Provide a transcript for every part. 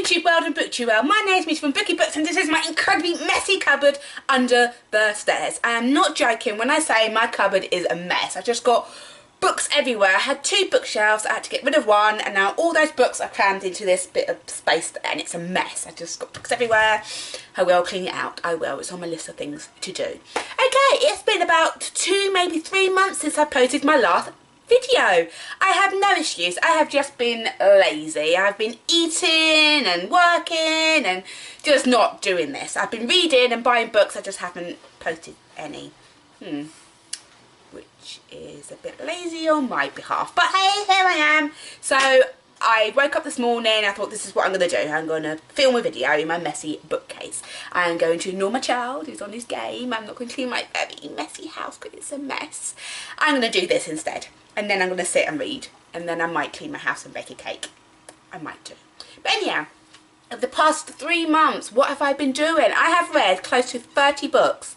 YouTube world and booktube world. My name's Miss from Bookie Books and this is my incredibly messy cupboard under the stairs. I am not joking when I say my cupboard is a mess. I've just got books everywhere. I had 2 bookshelves, I had to get rid of one, and now all those books are crammed into this bit of space and it's a mess. I've just got books everywhere. I will clean it out. I will. It's on my list of things to do. Okay, it's been about 2, maybe 3 months since I posted my last video. I have no excuse. I have just been lazy. I've been eating and working and just not doing this. I've been reading and buying books. I just haven't posted any. Which is a bit lazy on my behalf. But hey, here I am. So I woke up this morning. I thought this is what I'm going to do. I'm going to film a video in my messy bookcase. I am going to ignore my child who's on his game. I'm not going to clean my very messy house because it's a mess. I'm going to do this instead. And then I'm going to sit and read. And then I might clean my house and bake a cake. I might do. But anyhow, of the past 3 months, what have I been doing? I have read close to 30 books.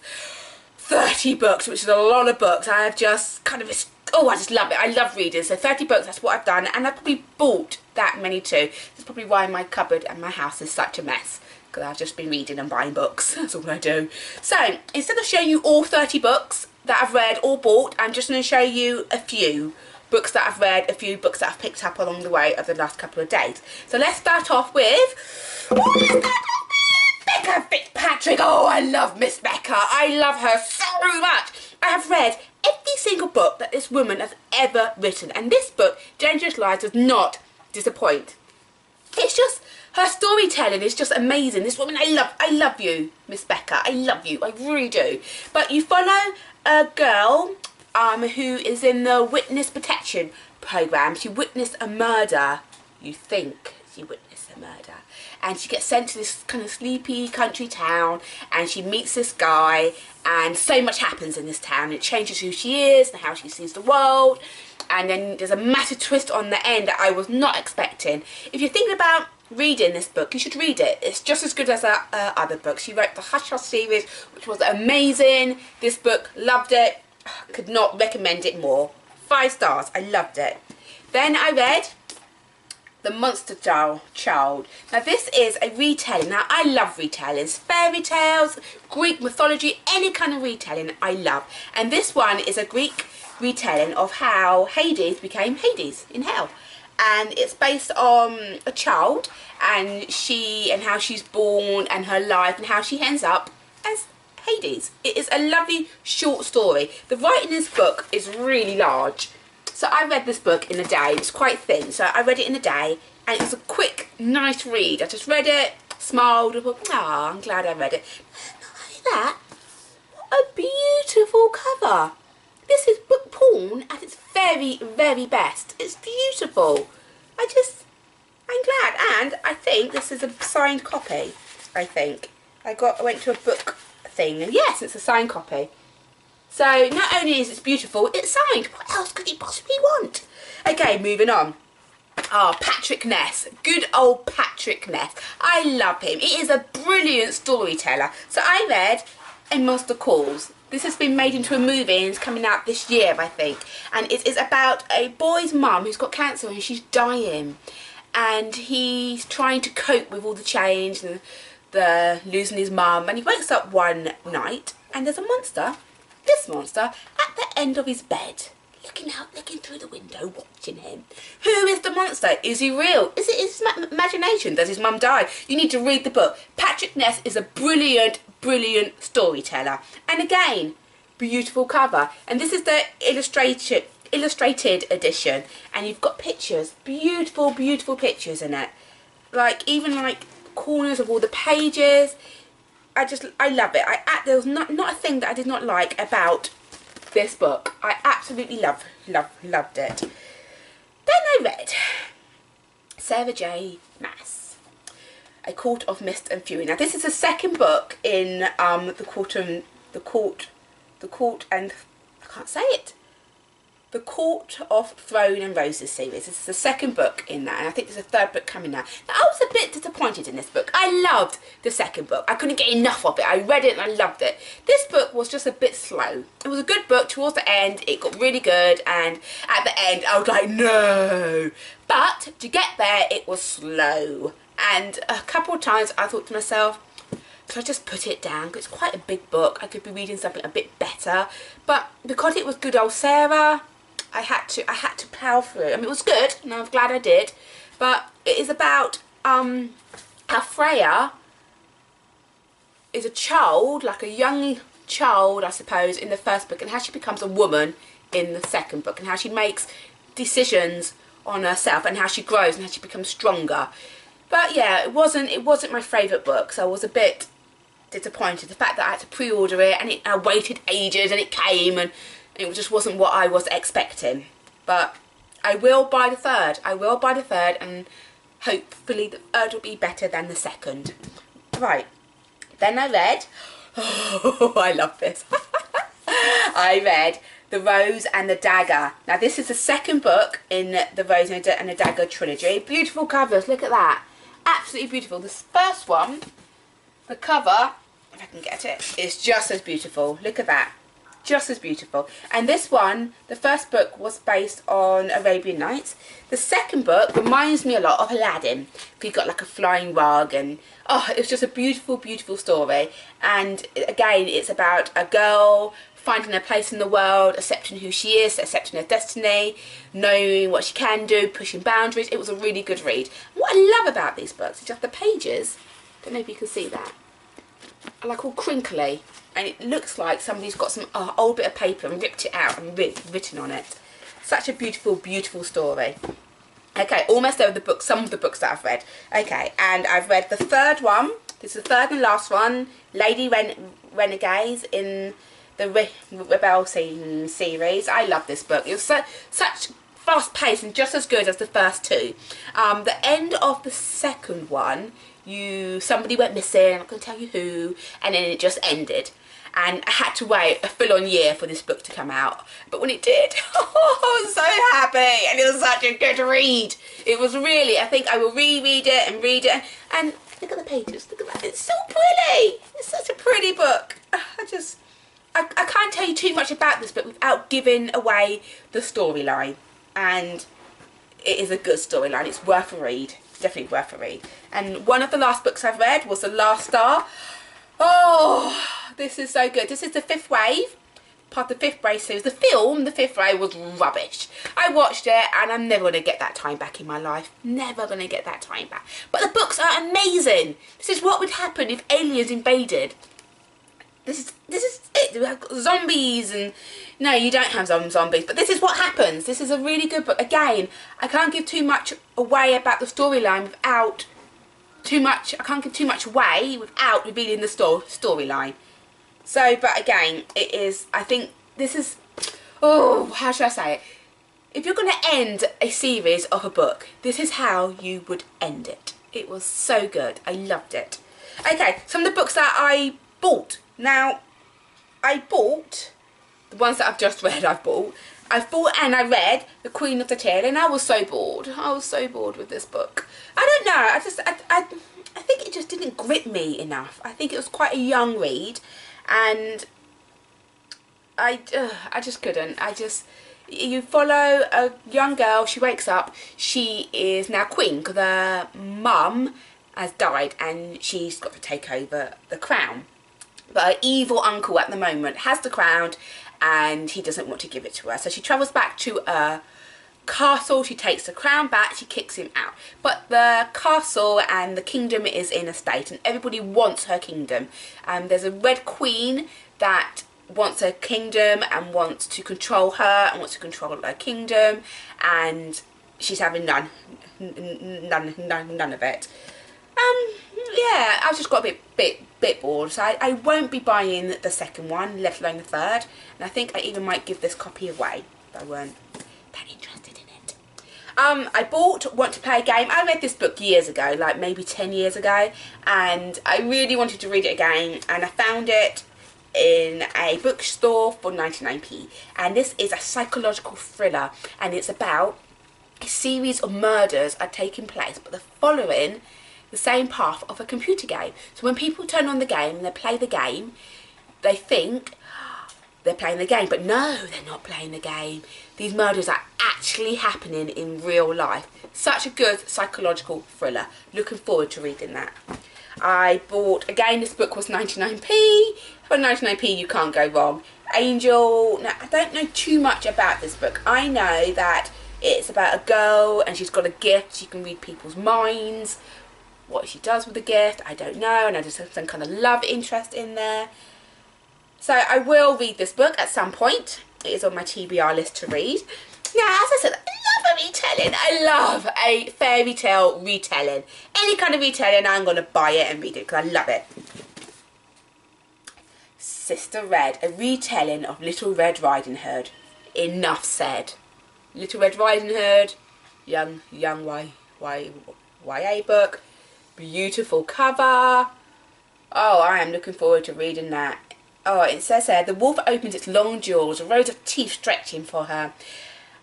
30 books, which is a lot of books. I have just kind of, I just love it. I love reading. So 30 books, that's what I've done. And I've probably bought that many too. That's probably why my cupboard and my house is such a mess. Because I've just been reading and buying books. That's all I do. So instead of showing you all 30 books that I've read or bought, I'm just going to show you a few books that I've read, a few books that I've picked up along the way over the last couple of days. So let's start off with Becca Fitzpatrick. Oh, I love Miss Becca. I love her so much. I have read every single book that this woman has ever written, and this book, Dangerous Lies, does not disappoint. It's just, her storytelling is just amazing. This woman, I love you, Miss Becca. I love you, I really do. But you follow a girl who is in the witness protection program. She witnessed a murder. You think she witnessed a murder. And she gets sent to this kind of sleepy country town, and she meets this guy, and so much happens in this town. It changes who she is and how she sees the world. And then there's a massive twist on the end that I was not expecting. If you're thinking about reading this book, you should read it. It's just as good as her other books. She wrote the Hush Hush series, which was amazing. This book, loved it. Could not recommend it more. 5 stars. I loved it. Then I read The Monster Child. Now this is a retelling. Now I love retellings. Fairy tales, Greek mythology, any kind of retelling I love. And this one is a Greek retelling of how Hades became Hades in hell. And it's based on a child and how she's born and her life and how she ends up as Hades. It is a lovely short story. The writing in this book is really large. So I read this book in a day. It's quite thin, so I read it in a day, and it was a quick, nice read. I just read it, smiled, and thought, ah, I'm glad I read it. Not only that, what a beautiful cover. This is book porn at its very, very best. It's beautiful. I'm glad, and I think this is a signed copy. I think I went to a book thing, and yes, it's a signed copy. So not only is it beautiful, it's signed. What else could you possibly want? Okay, moving on. Patrick Ness. Good old Patrick Ness. I love him. He is a brilliant storyteller. So I read A Monster Calls. This has been made into a movie and it's coming out this year, I think. And it is about a boy's mum who's got cancer and she's dying. And he's trying to cope with all the change and the losing his mum. And he wakes up one night and there's a monster. This monster at the end of his bed, looking through the window, watching him. Who is the monster? Is he real? Is it his imagination? Does his mum die? You need to read the book. Patrick Ness is a brilliant, brilliant storyteller. And again, beautiful cover. And this is the illustrated edition. And you've got pictures, beautiful, beautiful pictures in it. Like, even like corners of all the pages. I love it. There was not a thing that I did not like about this book. I absolutely loved it. Then I read Sarah J. Maas, A Court of Mist and Fury. Now this is the second book in the Court and I can't say it. The Court of Throne and Roses series. This is the second book in that, and I think there's a third book coming now. Now, I was a bit disappointed in this book. I loved the second book. I couldn't get enough of it. I read it and I loved it. This book was just a bit slow. It was a good book. Towards the end, it got really good, and at the end, I was like, no. But to get there, it was slow. And a couple of times I thought to myself, so I just put it down, because it's quite a big book. I could be reading something a bit better, but because it was good old Sarah, I had to plough through. I mean, it was good, and I'm glad I did. But it is about how Freya is a child, like a young child, I suppose, in the first book, and how she becomes a woman in the second book, and how she makes decisions on herself, and how she grows, and how she becomes stronger. But yeah, it wasn't my favourite book, so I was a bit disappointed. The fact that I had to pre-order it, and I waited ages, and it came, and it just wasn't what I was expecting. But I will buy the third. I will buy the third, and hopefully the third will be better than the second. Right. Then I read, oh, I love this. I read The Rose and the Dagger. Now this is the second book in the Rose and the Dagger trilogy. Beautiful covers, look at that. Absolutely beautiful. This first one, the cover, if I can get it, is just as beautiful. Look at that. Just as beautiful. And this one, the first book was based on Arabian Nights. The second book reminds me a lot of Aladdin. You got like a flying rug, and oh, it was just a beautiful, beautiful story. And again, it's about a girl finding her place in the world, accepting who she is, accepting her destiny, knowing what she can do, pushing boundaries. It was a really good read. And what I love about these books is just the pages, I don't know if you can see that, are like all crinkly, and it looks like somebody's got some old bit of paper and ripped it out and written on it. Such a beautiful, beautiful story. Okay, almost over the book, some of the books that I've read. Okay, and I've read the third one. This is the third and last one, Lady Renegades in the Rebel Scene series. I love this book. It was such fast paced and just as good as the first two. The end of the second one, somebody went missing, I'm not going to tell you who, and then it just ended. And I had to wait a full-on year for this book to come out. But when it did, I was so happy, and it was such a good read. It was really, I think I will reread it and read it. And look at the pages, look at that, it's so pretty. It's such a pretty book. I can't tell you too much about this book without giving away the storyline. And it is a good storyline. It's worth a read. Definitely worth a read. And one of the last books I've read was The Last Star. Oh, this is so good. This is the Fifth Wave, part of the Fifth Wave series. The film, The Fifth Wave, was rubbish. I watched it, and I'm never going to get that time back in my life. Never going to get that time back. But the books are amazing. This is what would happen if aliens invaded. This is it. We have zombies, and no, you don't have zombies, but this is what happens. This is a really good book. Again, I can't give too much away about the storyline without I can't give too much away without revealing the storyline. So, but again, it is, I think this is, oh, how should I say it? If you're going to end a series of a book, this is how you would end it. It was so good. I loved it. Okay, some of the books that I bought. Now, I bought, the ones that I've just read I've bought and I read The Queen of the Teal, and I was so bored. I was so bored with this book. I don't know, I think it just didn't grip me enough. I think it was quite a young read, and I just couldn't. You follow a young girl, she wakes up, she is now queen because her mum has died and she's got to take over the crown. But her evil uncle at the moment has the crown and he doesn't want to give it to her. So she travels back to a castle, she takes the crown back, she kicks him out. But the castle and the kingdom is in a state and everybody wants her kingdom. There's a red queen that wants her kingdom and wants to control her and wants to control her kingdom, and she's having none of it. Yeah, I've just got a bit bored, so I won't be buying the second one, let alone the third, and I think I even might give this copy away if I weren't that interested in it. I bought Want to Play a Game. I read this book years ago, like maybe 10 years ago, and I really wanted to read it again, and I found it in a bookstore for 99p, and this is a psychological thriller, and it's about a series of murders are taking place, but they're following the same path of a computer game. So when people turn on the game and they play the game, they think, they're playing the game. But no, they're not playing the game. These murders are actually happening in real life. Such a good psychological thriller. Looking forward to reading that. I bought, again, this book was 99p. For 99p you can't go wrong. Angel. Now, I don't know too much about this book. I know that it's about a girl and she's got a gift. She can read people's minds. What she does with the gift, I don't know. And I just have some kind of love interest in there. So I will read this book at some point. It is on my TBR list to read. Now, as I said, I love a retelling. I love a fairy tale retelling. Any kind of retelling, I'm going to buy it and read it because I love it. Sister Red, a retelling of Little Red Riding Hood. Enough said. Little Red Riding Hood, young YA book. Beautiful cover. Oh, I am looking forward to reading that. Oh, it says here, the wolf opens its long jaws, rows of teeth stretching for her.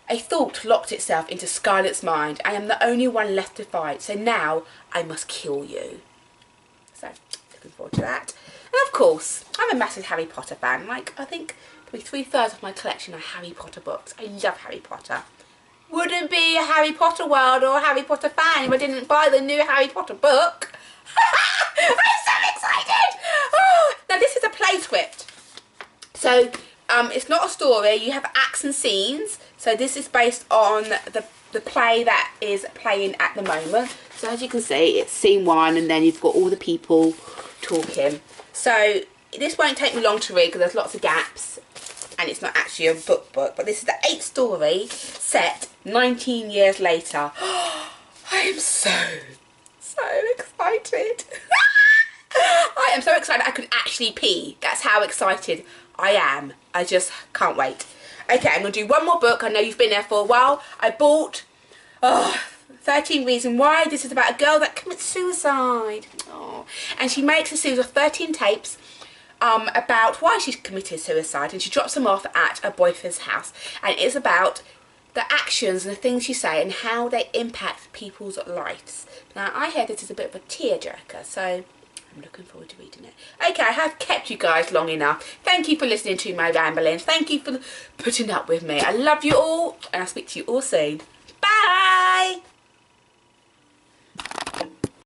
A thought locked itself into Scarlet's mind. I am the only one left to fight, so now I must kill you. So, looking forward to that. And of course, I'm a massive Harry Potter fan. Like, I think probably 3/3 of my collection are Harry Potter books. I love Harry Potter. Wouldn't be a Harry Potter world or a Harry Potter fan if I didn't buy the new Harry Potter book. I'm so excited! Oh, now this is a play script. So, it's not a story. You have acts and scenes. So this is based on the play that is playing at the moment. So as you can see, it's scene 1 and then you've got all the people talking. So this won't take me long to read because there's lots of gaps and it's not actually a book. But this is the 8th story set 19 years later. I am so excited. I am so excited I could actually pee. That's how excited I am. I just can't wait. Okay, I'm going to do one more book. I know you've been there for a while. I bought 13 Reasons Why. This is about a girl that commits suicide. Oh. And she makes a series of 13 tapes about why she's committed suicide. And she drops them off at her boyfriend's house. And it's about the actions and the things she say and how they impact people's lives. Now, I hear this is a bit of a tearjerker, so I'm looking forward to reading it. Okay, I have kept you guys long enough. Thank you for listening to my ramblings. Thank you for putting up with me. I love you all, and I'll speak to you all soon.